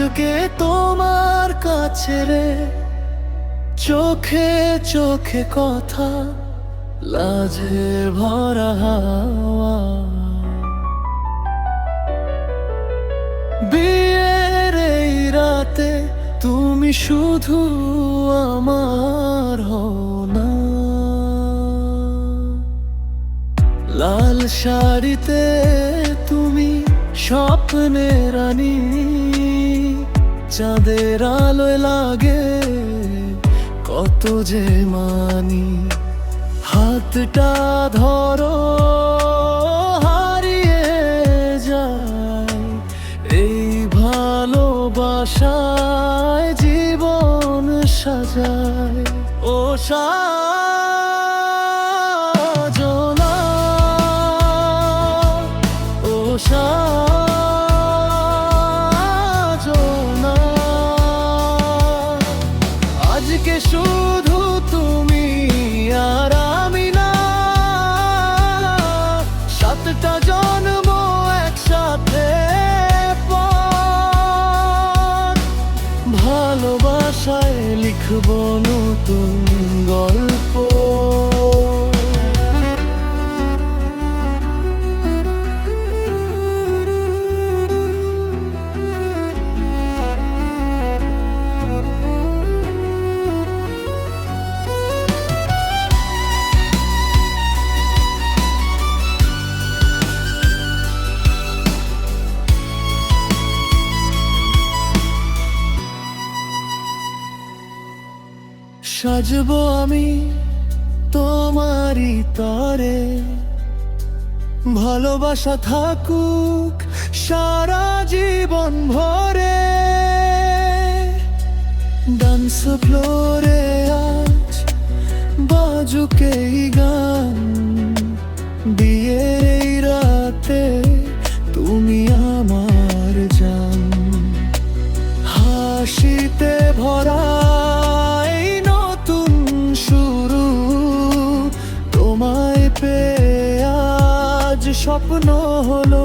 আজকে তোমার কাছে রে, চোখে চোখে কথা, লাজে ভরা হাওয়া। বিয়ের এই রাতে তুমি শুধু আমার হও না। লাল শাড়িতে তুমি স্বপ্নের রানী, চাঁদের আলোয় লাগে কত যে মানি। হাতটা ধরো, হারিয়ে যায় এই ভালোবাসায়, জীবন সাজায়। ও সাজনা, ও সাজনা, আজকে শুধু তুমি আর আমি না, সাতটা জন্ম একসাথে পর। ভালোবাসায় লিখব নতুন গল্প। সাজবো আমি তোমারই তরে, ভালোবাসা থাকুক সারা জীবন ভরে। ডান্স ফ্লোরে আজ বাজুক এই গান, বিয়ের এই রাতে তুমি আমার জান। হাসিতে ভরা স্বপ্ন হলো